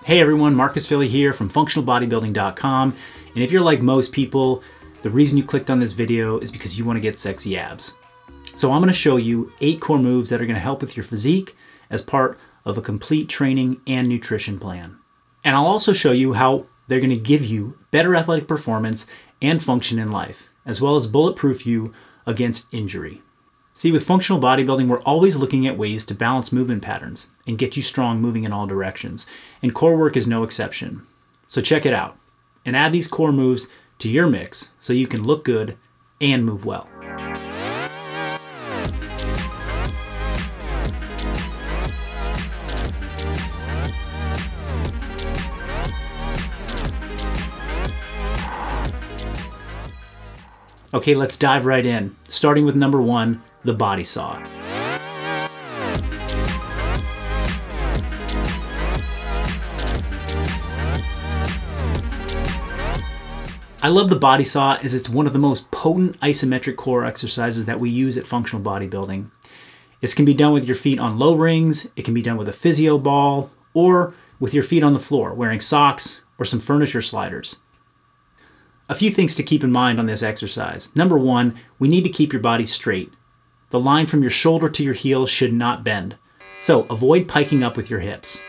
Hey everyone, Marcus Philly here from functionalbodybuilding.com. And if you're like most people, the reason you clicked on this video is because you want to get sexy abs. So I'm going to show you 8 core moves that are going to help with your physique as part of a complete training and nutrition plan. And I'll also show you how they're going to give you better athletic performance and function in life, as well as bulletproof you against injury. See, with functional bodybuilding, we're always looking at ways to balance movement patterns and get you strong moving in all directions. And core work is no exception. So check it out and add these core moves to your mix so you can look good and move well. Okay, let's dive right in, starting with number 1, the body saw. I love the body saw as it's one of the most potent isometric core exercises that we use at functional bodybuilding. This can be done with your feet on low rings, it can be done with a physio ball, or with your feet on the floor, wearing socks or some furniture sliders. A few things to keep in mind on this exercise. Number 1, we need to keep your body straight. The line from your shoulder to your heel should not bend. So avoid piking up with your hips.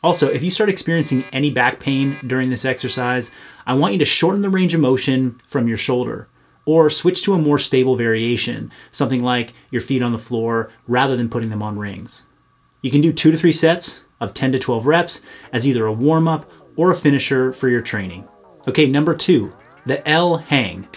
Also, if you start experiencing any back pain during this exercise, I want you to shorten the range of motion from your shoulder or switch to a more stable variation, something like your feet on the floor rather than putting them on rings. You can do 2 to 3 sets of 10 to 12 reps as either a warm-up or a finisher for your training. Okay, number 2, the L hang.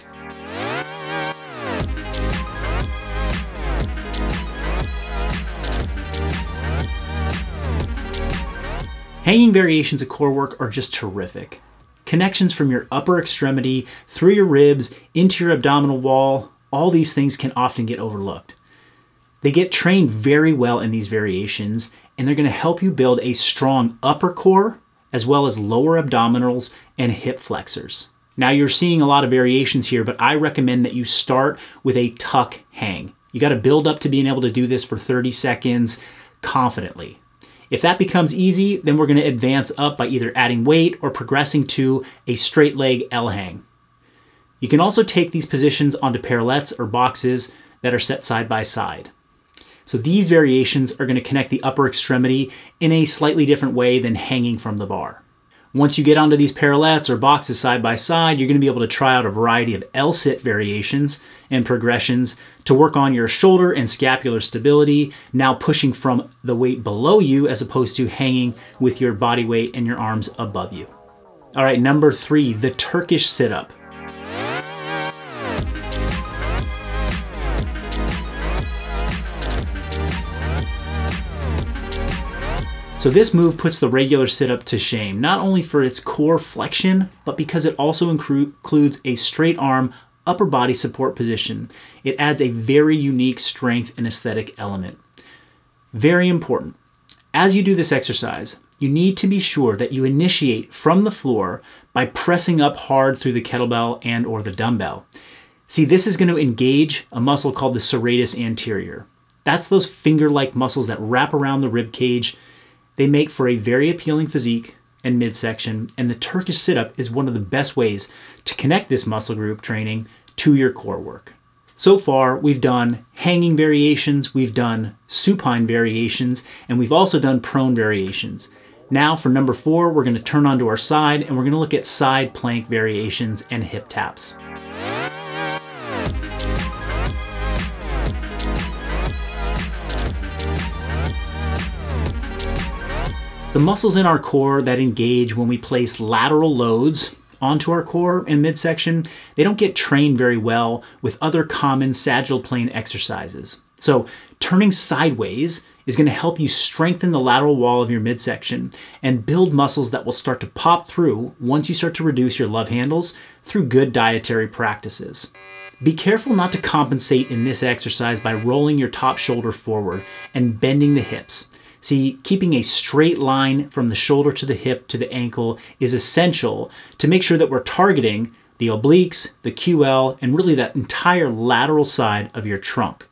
Hanging variations of core work are just terrific. Connections from your upper extremity, through your ribs, into your abdominal wall, all these things can often get overlooked. They get trained very well in these variations, and they're going to help you build a strong upper core, as well as lower abdominals and hip flexors. Now you're seeing a lot of variations here, but I recommend that you start with a tuck hang. You got to build up to being able to do this for 30 seconds confidently. If that becomes easy, then we're going to advance up by either adding weight or progressing to a straight leg L hang. You can also take these positions onto parallettes or boxes that are set side by side. So these variations are going to connect the upper extremity in a slightly different way than hanging from the bar. Once you get onto these parallettes or boxes side by side, you're going to be able to try out a variety of L-sit variations and progressions to work on your shoulder and scapular stability, now pushing from the weight below you as opposed to hanging with your body weight and your arms above you. All right, number 3, the Turkish Sit Up. So this move puts the regular sit-up to shame, not only for its core flexion, but because it also includes a straight arm upper body support position. It adds a very unique strength and aesthetic element. Very important. As you do this exercise, you need to be sure that you initiate from the floor by pressing up hard through the kettlebell and or the dumbbell. See, this is going to engage a muscle called the serratus anterior. That's those finger-like muscles that wrap around the rib cage. They make for a very appealing physique and midsection, and the Turkish sit-up is one of the best ways to connect this muscle group training to your core work. So far, we've done hanging variations, we've done supine variations, and we've also done prone variations. Now for number 4, we're going to turn onto our side, and we're going to look at side plank variations and hip taps. The muscles in our core that engage when we place lateral loads onto our core and midsection, they don't get trained very well with other common sagittal plane exercises. So turning sideways is going to help you strengthen the lateral wall of your midsection and build muscles that will start to pop through once you start to reduce your love handles through good dietary practices. Be careful not to compensate in this exercise by rolling your top shoulder forward and bending the hips. See, keeping a straight line from the shoulder to the hip to the ankle is essential to make sure that we're targeting the obliques, the QL, and really that entire lateral side of your trunk.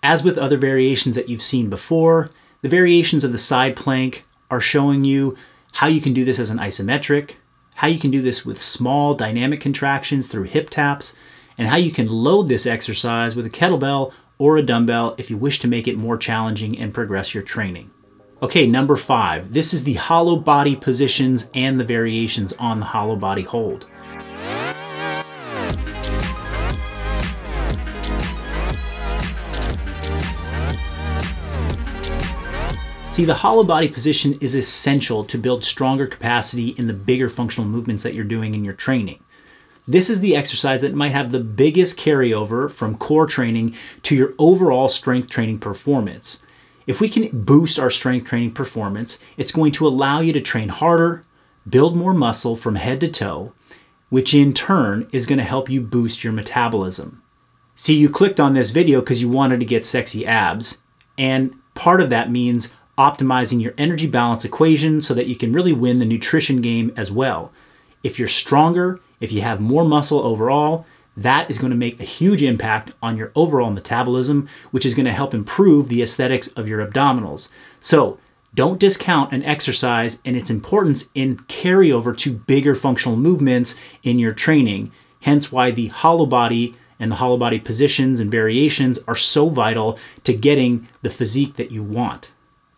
As with other variations that you've seen before, the variations of the side plank are showing you how you can do this as an isometric, how you can do this with small dynamic contractions through hip taps, and how you can load this exercise with a kettlebell or a dumbbell if you wish to make it more challenging and progress your training. Okay, number 5. This is the hollow body positions and the variations on the hollow body hold. See, the hollow body position is essential to build stronger capacity in the bigger functional movements that you're doing in your training. This is the exercise that might have the biggest carryover from core training to your overall strength training performance. If we can boost our strength training performance, it's going to allow you to train harder, build more muscle from head to toe, which in turn is going to help you boost your metabolism. See, you clicked on this video because you wanted to get sexy abs, and part of that means optimizing your energy balance equation so that you can really win the nutrition game as well. If you're stronger, if you have more muscle overall, that is going to make a huge impact on your overall metabolism, which is going to help improve the aesthetics of your abdominals. So don't discount an exercise and its importance in carryover to bigger functional movements in your training. Hence why the hollow body and the hollow body positions and variations are so vital to getting the physique that you want.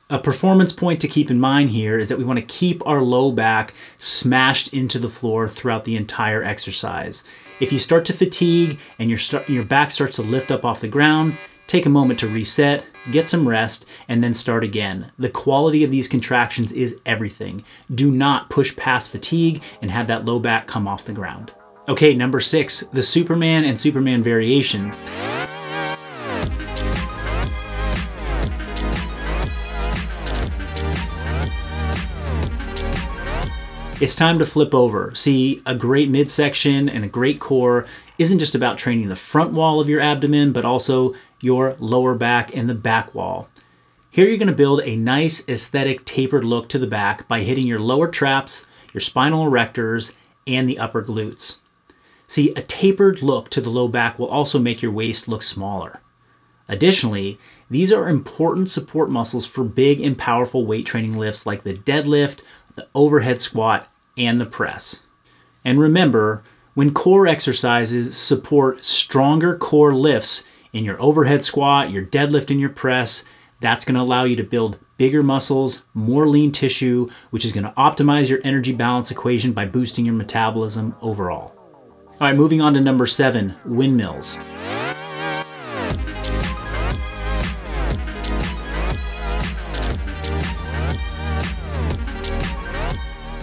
A performance point to keep in mind here is that we want to keep our low back smashed into the floor throughout the entire exercise. If you start to fatigue and your back starts to lift up off the ground, take a moment to reset, get some rest, and then start again. The quality of these contractions is everything. Do not push past fatigue and have that low back come off the ground. Okay, number 6, the Superman and Superman variations. It's time to flip over. See, a great midsection and a great core isn't just about training the front wall of your abdomen, but also your lower back and the back wall. Here you're going to build a nice aesthetic tapered look to the back by hitting your lower traps, your spinal erectors, and the upper glutes. See, a tapered look to the low back will also make your waist look smaller. Additionally, these are important support muscles for big and powerful weight training lifts like the deadlift, the overhead squat, and the press. And remember, when core exercises support stronger core lifts in your overhead squat, your deadlift, and your press, that's going to allow you to build bigger muscles, more lean tissue, which is going to optimize your energy balance equation by boosting your metabolism overall. All right, moving on to number 7, windmills.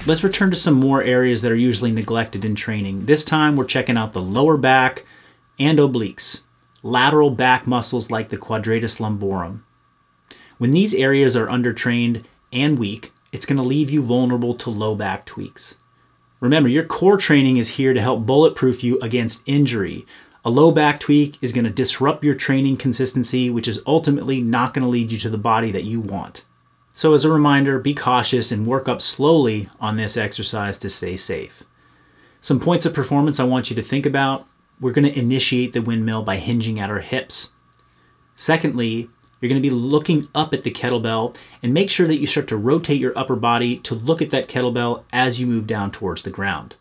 Let's return to some more areas that are usually neglected in training. This time we're checking out the lower back and obliques, lateral back muscles like the quadratus lumborum. When these areas are undertrained and weak, it's going to leave you vulnerable to low back tweaks. Remember, your core training is here to help bulletproof you against injury. A low back tweak is going to disrupt your training consistency, which is ultimately not going to lead you to the body that you want. So as a reminder, be cautious and work up slowly on this exercise to stay safe. Some points of performance I want you to think about. We're going to initiate the windmill by hinging at our hips. Secondly, you're going to be looking up at the kettlebell and make sure that you start to rotate your upper body to look at that kettlebell as you move down towards the ground.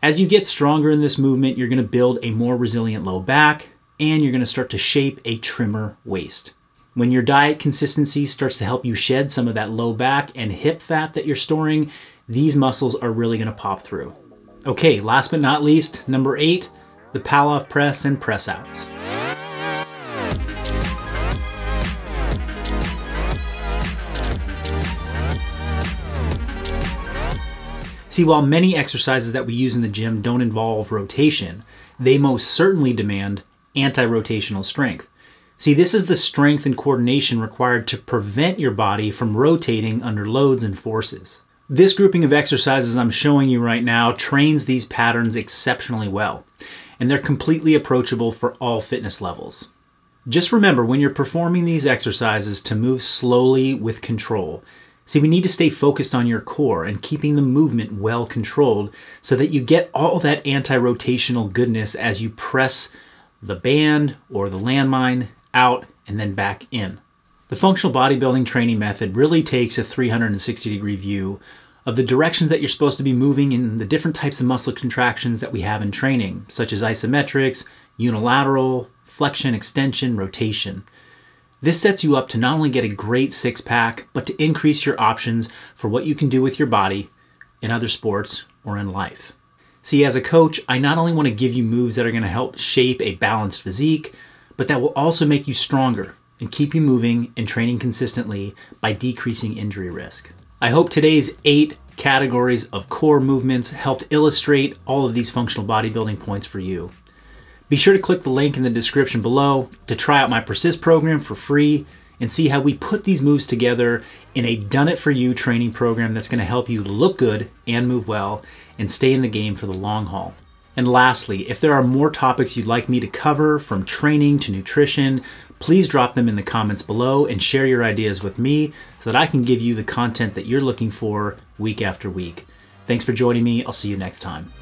As you get stronger in this movement, you're going to build a more resilient low back and you're going to start to shape a trimmer waist. When your diet consistency starts to help you shed some of that low back and hip fat that you're storing, these muscles are really going to pop through. Okay, last but not least, number 8, the Pallof press and press outs. See, while many exercises that we use in the gym don't involve rotation, they most certainly demand anti-rotational strength. See, this is the strength and coordination required to prevent your body from rotating under loads and forces. This grouping of exercises I'm showing you right now trains these patterns exceptionally well, and they're completely approachable for all fitness levels. Just remember, when you're performing these exercises, to move slowly with control. See, we need to stay focused on your core and keeping the movement well controlled so that you get all that anti-rotational goodness as you press the band or the landmine out and then back in. The functional bodybuilding training method really takes a 360-degree view of the directions that you're supposed to be moving and the different types of muscle contractions that we have in training, such as isometrics, unilateral, flexion, extension, rotation. This sets you up to not only get a great six-pack, but to increase your options for what you can do with your body in other sports or in life. See, as a coach, I not only want to give you moves that are going to help shape a balanced physique, but that will also make you stronger and keep you moving and training consistently by decreasing injury risk. I hope today's 8 categories of core movements helped illustrate all of these functional bodybuilding points for you. Be sure to click the link in the description below to try out my Persist program for free and see how we put these moves together in a done-it-for-you training program that's going to help you look good and move well and stay in the game for the long haul. And lastly, if there are more topics you'd like me to cover, from training to nutrition, please drop them in the comments below and share your ideas with me so that I can give you the content that you're looking for week after week. Thanks for joining me. I'll see you next time.